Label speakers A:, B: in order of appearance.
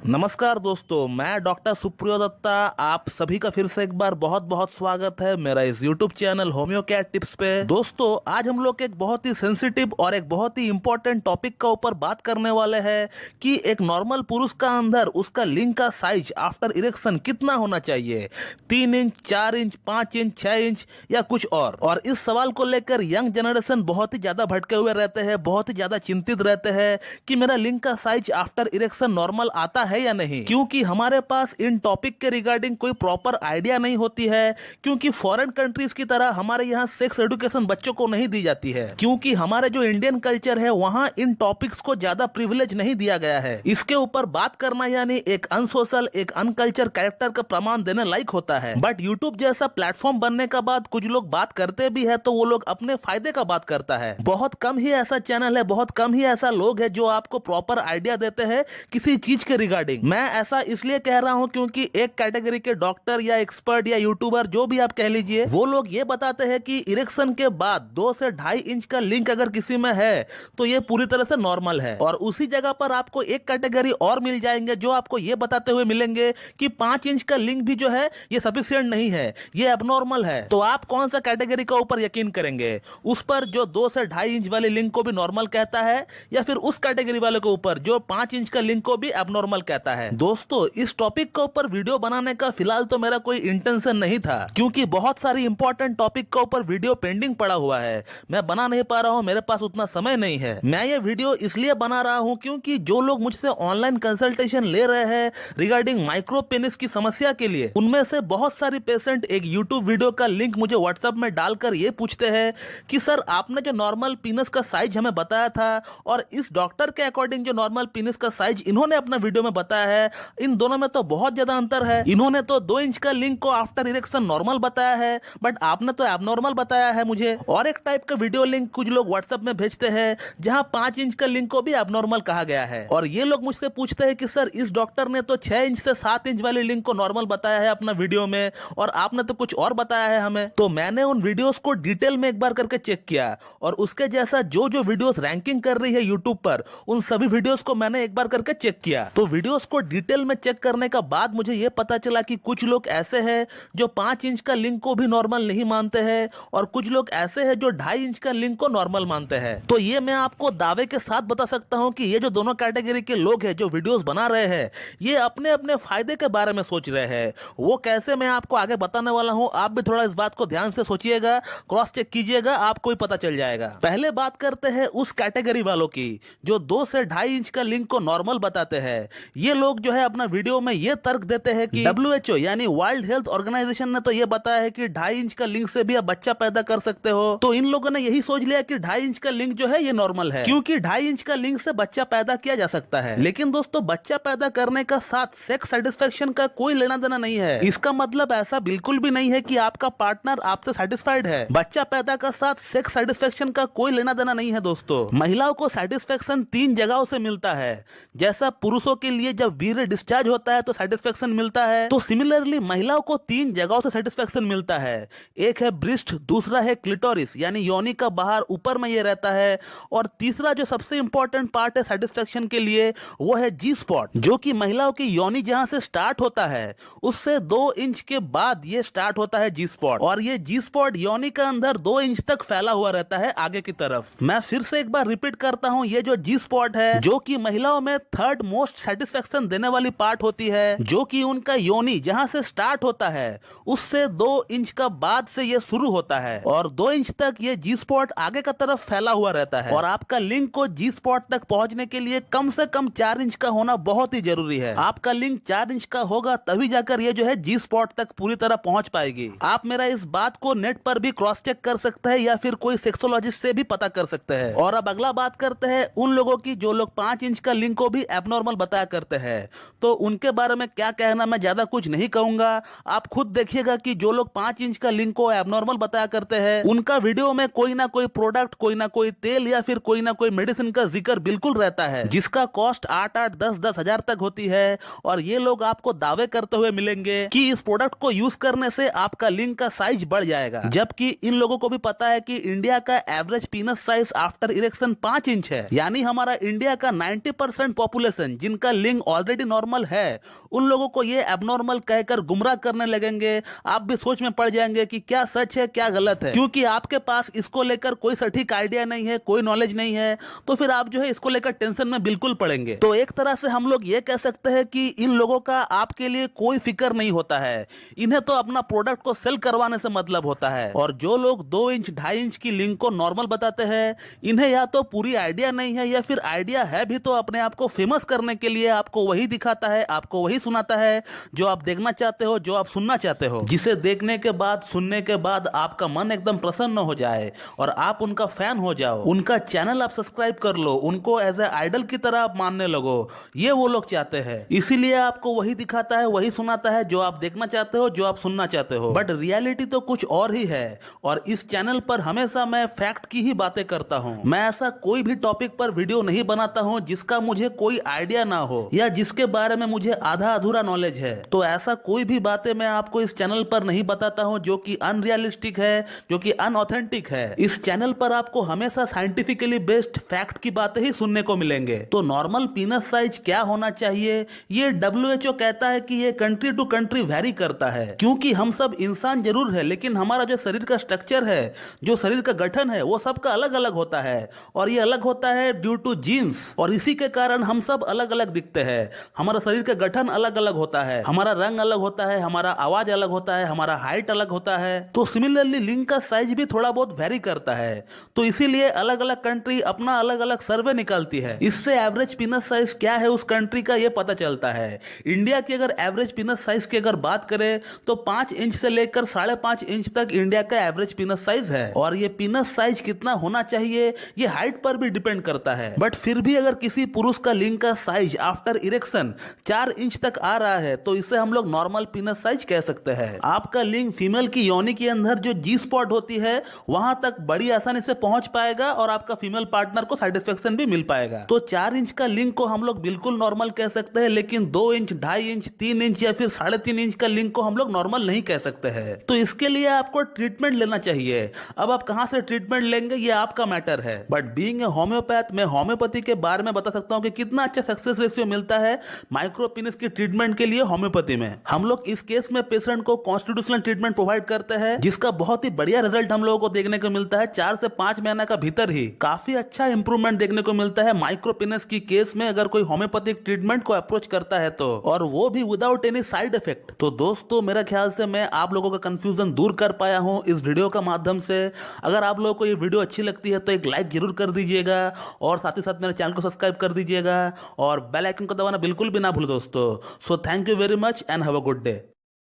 A: नमस्कार दोस्तों, मैं डॉक्टर सुप्रियो दत्ता। आप सभी का फिर से एक बार बहुत बहुत स्वागत है मेरा इस YouTube channel homeo care tips पे। दोस्तों, आज हम लोग एक बहुत ही सेंसिटिव और एक बहुत ही इंपॉर्टेंट टॉपिक का ऊपर बात करने वाले हैं कि एक नॉर्मल पुरुष का अंदर उसका लिंग का साइज आफ्टर इरेक्शन कितना होना चाहिए, 3 इंच, 4 इंच, 5 इंच, 6 इंच या कुछ और इस सवाल को लेकर यंग जनरेशन बहुत ही ज्यादा भटके हुए रहते हैं, बहुत ही ज्यादा चिंतित रहते हैं कि मेरा लिंग का साइज आफ्टर इरेक्शन नॉर्मल आता है या नहीं, क्योंकि हमारे पास इन टॉपिक के रिगार्डिंग कोई प्रॉपर आइडिया नहीं होती है। क्योंकि फॉरेन कंट्रीज की तरह हमारे यहाँ सेक्स एजुकेशन बच्चों को नहीं दी जाती है, क्योंकि हमारे जो इंडियन कल्चर है वहाँ इन टॉपिक्स को ज्यादा प्रिविलेज नहीं दिया गया है। इसके ऊपर बात करना यानी एक अनसोशल, एक अनकल्चर कैरेक्टर का प्रमाण देने लायक होता है। बट यूट्यूब जैसा प्लेटफॉर्म बनने का बाद कुछ लोग बात करते भी है तो वो लोग अपने फायदे का बात करता है। बहुत कम ही ऐसा चैनल है, बहुत कम ही ऐसा लोग है जो आपको प्रॉपर आइडिया देते हैं किसी चीज के रिगार्डिंग। मैं ऐसा इसलिए कह रहा हूं क्योंकि एक कैटेगरी के डॉक्टर या एक्सपर्ट या यूट्यूबर जो भी आप कह लीजिए, वो लोग ये बताते हैं कि इरेक्शन के बाद 2 से 2.5 इंच का लिंक अगर किसी में है तो ये पूरी तरह से नॉर्मल है। और उसी जगह पर आपको एक कैटेगरी और मिल जाएंगे जो आपको ये बताते हुए मिलेंगे कि 5 इंच का लिंक भी जो है ये सफिशिएंट नहीं है, ये एबनॉर्मल है। तो आप कौन सा कैटेगरी का ऊपर यकीन करेंगे, उस पर जो 2 से 2.5 इंच वाले लिंक को भी नॉर्मल कहता है या फिर उस कैटेगरी वाले के ऊपर जो 5 इंच का लिंक को भी एबनॉर्मल कहता है? दोस्तों, इस टॉपिक के ऊपर वीडियो बनाने का फिलहाल तो मेरा कोई इंटेंशन नहीं था, क्योंकि बहुत सारी इंपॉर्टेंट टॉपिक के ऊपर वीडियो पेंडिंग पड़ा हुआ है, मैं बना नहीं पा रहा हूं, मेरे पास उतना समय नहीं है। मैं ये वीडियो इसलिए बना रहा हूं क्योंकि जो लोग मुझसे ऑनलाइन कंसल्टेशन ले रहे हैं रिगार्डिंग माइक्रो पेनिस की समस्या के लिए, उनमें से बहुत सारी पेशेंट एक यूट्यूब वीडियो का लिंक मुझे व्हाट्सएप में डालकर ये पूछते हैं कि सर, आपने जो नॉर्मल पीनस का साइज हमें बताया था और इस डॉक्टर के अकॉर्डिंग जो नॉर्मल पीनस का साइज इन्होंने अपना वीडियो में बताया है, इन दोनों में तो बहुत ज्यादा अंतर है। इन्होंने तो 2 इंच का लिंक को आफ्टर इरेक्शन नॉर्मल बताया है, बट आपने तो एबनॉर्मल बताया है मुझे। और एक टाइप का वीडियो लिंक कुछ लोग व्हाट्सएप में भेजते हैं जहां 5 इंच का लिंक को भी एबनॉर्मल कहा गया है, और ये लोग मुझसे पूछते हैं कि सर, इस डॉक्टर ने तो 6 इंच से 7 इंच वाली लिंक को नॉर्मल बताया है अपना वीडियो में और आपने तो कुछ और बताया है हमें। तो मैंने उन वीडियोस को डिटेल में एक बार करके चेक किया और उसके जैसा जो जो वीडियोस रैंकिंग कर रही है यूट्यूब पर, उन सभी वीडियोस को मैंने एक बार करके चेक किया। तो वीडियोस को डिटेल में चेक करने का बाद मुझे यह पता चला कि कुछ लोग ऐसे हैं जो 5 इंच का लिंक को भी नॉर्मल नहीं मानते हैं और कुछ लोग ऐसे हैं जो 2.5 इंच का लिंक को नॉर्मल मानते हैं। तो ये मैं आपको दावे के साथ बता सकता हूं कि ये जो दोनों कैटेगरी के लोग हैं जो वीडियोस बना रहे हैं, ये अपने अपने फायदे के बारे में सोच रहे हैं। वो कैसे, मैं आपको आगे बताने वाला हूं, आप भी थोड़ा इस बात को ध्यान से सोचिएगा, क्रॉस चेक कीजिएगा, आपको ही पता चल जाएगा। पहले बात करते हैं उस कैटेगरी वालों की जो 2 से 2.5 इंच का लिंक को नॉर्मल बताते हैं। ये लोग जो है अपना वीडियो में ये तर्क देते हैं कि WHO यानी वर्ल्ड हेल्थ ऑर्गेनाइजेशन ने तो ये बताया है कि 2.5 इंच का लिंक से भी आप बच्चा पैदा कर सकते हो, तो इन लोगों ने यही सोच लिया कि 2.5 इंच का लिंक जो है ये नॉर्मल है, क्योंकि 2.5 इंच का लिंक से बच्चा पैदा किया जा सकता है। लेकिन दोस्तों, बच्चा पैदा करने का साथ सेक्स सेटिस्फेक्शन का कोई लेना देना नहीं है। इसका मतलब ऐसा बिल्कुल भी नहीं है कि आपका पार्टनर आपसे सेटिस्फाइड है। बच्चा पैदा का साथ सेक्स सेटिस्फेक्शन का कोई लेना देना नहीं है दोस्तों। महिलाओं को सेटिस्फेक्शन 3 जगहों से मिलता है। जैसा पुरुषों के लिए जब वीर्य डिस्चार्ज होता है तो सेटिस्फेक्शन मिलता है, तो सिमिलरली महिलाओं को 3 जगहों से सेटिस्फेक्शन मिलता है। एक है ब्रिस्ट, दूसरा है क्लिटोरिस यानी योनि का बाहर ऊपर में ये रहता है, और तीसरा जो सबसे इंपॉर्टेंट पार्ट है सेटिस्फेक्शन के लिए वो है जी स्पॉट, जो कि महिलाओं की योनि जहां से स्टार्ट होता है उससे 2 इंच के बाद ये स्टार्ट होता है जी स्पॉट, और ये जी स्पॉट योनि के अंदर 2 इंच तक फैला हुआ रहता है आगे की तरफ। मैं फिर से एक बार रिपीट करता हूं, ये जो जी स्पॉट है जो कि महिलाओं में 3rd मोस्ट सेटिस्फेक्शन देने वाली पार्ट होती है, जो कि उनका योनि जहां से स्टार्ट होता है उससे 2 इंच का बाद से ये शुरू होता है, और 2 इंच तक ये जी स्पॉट आगे का तरफ फैला हुआ रहता है। और आपका लिंक को जी स्पॉट तक पहुंचने के लिए कम से कम 4 इंच का होना बहुत ही जरूरी है। आपका लिंक 4 इंच का होगा तभी जाकर ये जो है जी स्पॉट तक पूरी तरह पहुंच पाएगी। आप मेरा इस बात को नेट पर भी क्रॉस चेक कर सकते हैं या फिर कोई सेक्सोलॉजिस्ट से भी पता कर सकते हैं। और अब अगला बात करते हैं उन लोगों की जो लोग 5 इंच का लिंक को भी एबनॉर्मल बताया करते हैं। तो उनके बारे में क्या कहना, मैं ज्यादा कुछ नहीं कहूंगा, आप खुद देखिएगा कि जो लोग 5 इंच का लिंक को एबनॉर्मल बताया करते हैं उनका वीडियो में कोई ना कोई प्रोडक्ट, कोई ना कोई तेल या फिर कोई ना कोई मेडिसिन का जिक्र बिल्कुल रहता है, जिसका कॉस्ट 8-8, 10-10 हजार तक होती है। और ये लोग आपको दावे करते हुए मिलेंगे कि इस प्रोडक्ट को यूज करने से आपका लिंक का साइज बढ़ जाएगा, जबकि इन लोगों को भी पता है कि इंडिया का average पीनस size after erection 5 inch है। यानी हमारा इंडिया का 90% पॉपुलेशन जिनका लिंग फीलिंग ऑलरेडी नॉर्मल है उन लोगों को ये एबनॉर्मल कहकर गुमराह करने लगेंगे। आप भी सोच में पड़ जाएंगे कि क्या सच है क्या गलत है, क्योंकि आपके पास इसको लेकर कोई सटीक आइडिया नहीं है, कोई नॉलेज नहीं है, तो फिर आप जो है इसको लेकर टेंशन में बिल्कुल पड़ेंगे। तो एक तरह से हम लोग ये कह सकते हैं कि इन लोगों का आपके लिए कोई फिक्र नहीं होता है, इन्हें तो अपना प्रोडक्ट को सेल करवाने से मतलब होता है। और जो लोग 2 इंच 2.5 इंच की लिंक को नॉर्मल बताते हैं, इन्हें या तो पूरी आइडिया नहीं है या फिर आइडिया है भी तो अपने आप को फेमस करने के लिए आपको वही दिखाता है, आपको वही सुनाता है जो आप देखना चाहते हो, जो आप सुनना चाहते हो, जिसे देखने के बाद सुनने के बाद आपका मन एकदम प्रसन्न हो जाए और आप उनका फैन हो जाओ, उनका चैनल आप सब्सक्राइब कर लो, उनको एज ए आइडल की तरह आप मानने लगो। ये वो लोग चाहते हैं, इसीलिए आपको वही दिखाता है, वही सुनाता है जो आप देखना चाहते हो, जो आप सुनना चाहते हो। बट रियलिटी तो कुछ और ही है और इस चैनल पर हमेशा मैं फैक्ट की ही बातें करता हूं। मैं ऐसा कोई भी टॉपिक पर वीडियो नहीं बनाता हूं जिसका मुझे कोई आइडिया ना हो या जिसके बारे में मुझे आधा अधूरा नॉलेज है। तो ऐसा कोई भी बातें मैं आपको इस चैनल पर नहीं बताता हूं जो कि अनरियलिस्टिक है, जो कि अनऑथेंटिक है। इस चैनल पर आपको हमेशा साइंटिफिकली बेस्ड फैक्ट की बातें ही सुनने को मिलेंगे। तो नॉर्मल पीनस साइज क्या होना चाहिए, ये WHO कहता है कि ये कंट्री टू कंट्री वेरी करता है, क्योंकि हम सब इंसान जरूर है लेकिन हमारा जो शरीर का स्ट्रक्चर है, जो शरीर का गठन है, वो सबका अलग अलग होता है और ये अलग होता है ड्यू टू जीन्स। और इसी के कारण हम सब अलग अलग दिखते हैं। हमारा शरीर का गठन अलग अलग होता है, हमारा रंग अलग होता है, हमारा आवाज अलग होता है, हमारा हाइट अलग होता है। तो सिमिलरली लिंक का साइज भी थोड़ा बहुत वेरी करता है। तो इसीलिए अलग अलग कंट्री अपना अलग अलग सर्वे निकालती है, इससे एवरेज पीनस साइज क्या है उस कंट्री का ये पता चलता है। इंडिया की अगर एवरेज पीनस साइज की अगर बात करें तो 5 इंच से लेकर 5.5 इंच तक इंडिया का एवरेज पीनस साइज है। और ये पीनस साइज कितना होना चाहिए ये हाइट पर भी डिपेंड करता है। बट फिर भी अगर किसी पुरुष का लिंग का साइज आफ्टर इरेक्शन 4 इंच तक आ रहा है तो इसे हम लोग नॉर्मल पीनस साइज कह सकते हैं। आपका लिंग फीमेल की योनि के अंदर जो जी स्पॉट होती है वहां तक बड़ी आसानी से पहुंच पाएगा और आपका फीमेल पार्टनर को सेटिस्फेक्शन भी मिल पाएगा। तो 4 इंच का लिंग को हम लोग बिल्कुल नॉर्मल कह सकते हैं, लेकिन 2 इंच 2.5 इंच 3 इंच या फिर 3.5 इंच का लिंग को हम लोग नॉर्मल नहीं कह सकते हैं। तो इसके लिए आपको ट्रीटमेंट लेना चाहिए। अब आप कहां से ट्रीटमेंट लेंगे ये आपका मैटर है। बट बीइंग ए होम्योपैथ मैं होम्योपैथी के बारे में बता सकता हूं कि कितना अच्छा सक्सेस रेशियो मिलता है माइक्रो पेनिस की ट्रीटमेंट के लिए होम्योपैथी में। हम लोग इस केस में पेशेंट को कॉन्स्टिट्यूशनल ट्रीटमेंट प्रोवाइड करते हैं जिसका बहुत ही बढ़िया रिजल्ट हम लोगों को देखने को मिलता है। 4 से 5 महीने का भीतर ही काफी अच्छा इंप्रूवमेंट देखने को मिलता है माइक्रो पेनिस की केस में अगर कोई होम्योपैथिक ट्रीटमेंट को अप्रोच करता है तो, और वो भी विदाउट एनी साइड इफेक्ट। तो दोस्तों मेरा ख्याल से मैं आप लोगों का कंफ्यूजन दूर कर पाया हूं इस वीडियो का माध्यम से। अगर आप लोगों को ये वीडियो अच्छी लगती है तो एक लाइक जरूर कर दीजिएगा और साथ ही साथ मेरे चैनल को सब्सक्राइब कर दीजिएगा और बेल आइकन को दबाना बिल्कुल भी ना भूलो दोस्तों। So thank you very much and have a good day.